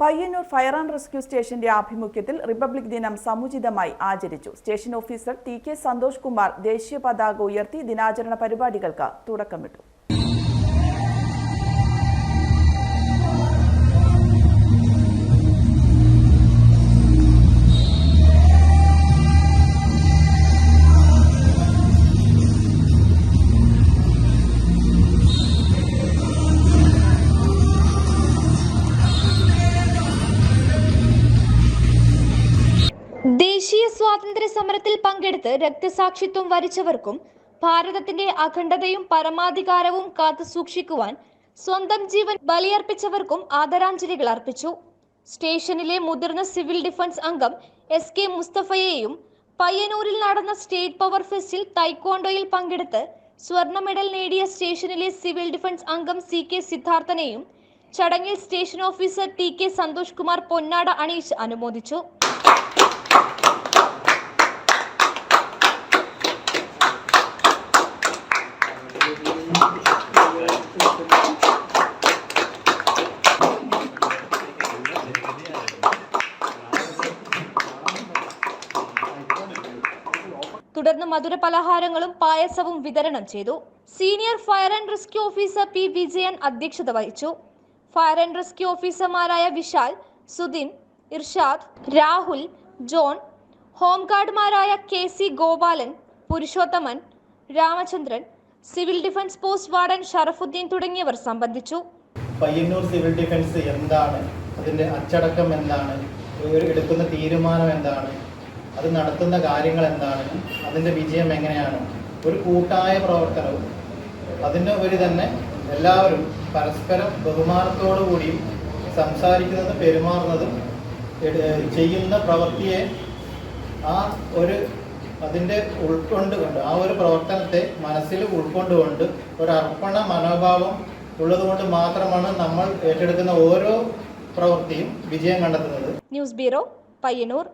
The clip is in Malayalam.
പയ്യന്നൂർ ഫയർ ആൻഡ് റെസ്ക്യൂ സ്റ്റേഷന്റെ ആഭിമുഖ്യത്തിൽ റിപ്പബ്ലിക് ദിനം സമുചിതമായി ആചരിച്ചു. Station officer T K. Santhosh Kumar ദേശീയ പതാക ഉയർത്തി ദിനാചരണ പരിപാടികൾക്ക് തുടക്കമിട്ടു. ദേശീയ സ്വാതന്ത്ര്യ സമരത്തിൽ പങ്കെടുത്ത് രക്തസാക്ഷിത്വം വരിച്ചവർക്കും ഭാരതത്തിന്റെ അഖണ്ഡതയും പരമാധികാരവും കാത്തുസൂക്ഷിക്കുവാൻ സ്വന്തം ജീവൻ ബലിയർപ്പിച്ചവർക്കും ആദരാഞ്ജലികൾ അർപ്പിച്ചു. സ്റ്റേഷനിലെ മുതിർന്ന സിവിൽ ഡിഫൻസ് അംഗം എസ്.കെ. മുസ്തഫയെയും പയ്യന്നൂരിൽ നടന്ന സ്റ്റേറ്റ് പവർ ഫെസ്റ്റിൽ തൈക്കോണ്ടോയിൽ പങ്കെടുത്ത് സ്വർണ്ണ മെഡൽ നേടിയ സ്റ്റേഷനിലെ സിവിൽ ഡിഫൻസ് അംഗം സി.കെ. സിദ്ധാർത്ഥനെയും ചടങ്ങിൽ station officer T K. Santhosh Kumar പൊന്നാട അണിയിച്ച് അനുമോദിച്ചു. തുടർന്ന് മധുര പലഹാരങ്ങളും പായസവും വിതരണം ചെയ്തു. Senior fire and rescue officer P. Vijayan അധ്യക്ഷത വഹിച്ചു. ഫയർ ആൻഡ് റെസ്ക്യൂ ഓഫീസർമാരായ വിശാൽ, സുധിൻ, ഇർഷാദ്, രാഹുൽ, ജോൺ, ഹോംഗാർഡുമാരായ K C. Gopalan, Purushothaman, Ramachandran, civil defence post warden Sharafuddin തുടങ്ങിയവർ സംബന്ധിച്ചു. പയ്യന്നൂർ സിവിൽ ഡിഫൻസ് എന്താണ്, അതിൻ്റെ അച്ചടക്കം എന്താണ്, എടുക്കുന്ന തീരുമാനം എന്താണ്, അത് നടത്തുന്ന കാര്യങ്ങൾ എന്താണ്, അതിൻ്റെ വിജയം എങ്ങനെയാണ്, ഒരു കൂട്ടായ പ്രവർത്തനവും അതിന് ഒരു തന്നെ എല്ലാവരും പരസ്പരം ബഹുമാനത്തോടു കൂടിയും സംസാരിക്കുന്നതും പെരുമാറുന്നതും ചെയ്യുന്ന പ്രവൃത്തിയെ അതിൻ്റെ ഉൾക്കൊണ്ടുകൊണ്ട് ആ ഒരു പ്രവർത്തനത്തെ മനസ്സിൽ ഉൾക്കൊണ്ടുകൊണ്ട് ഒരു അർപ്പണ മനോഭാവം ഉള്ളതുകൊണ്ട് മാത്രമാണ് നമ്മൾ ഏറ്റെടുക്കുന്ന ഓരോ പ്രവൃത്തിയും വിജയം കണ്ടെത്തുന്നത്. News bureau, Payyanur.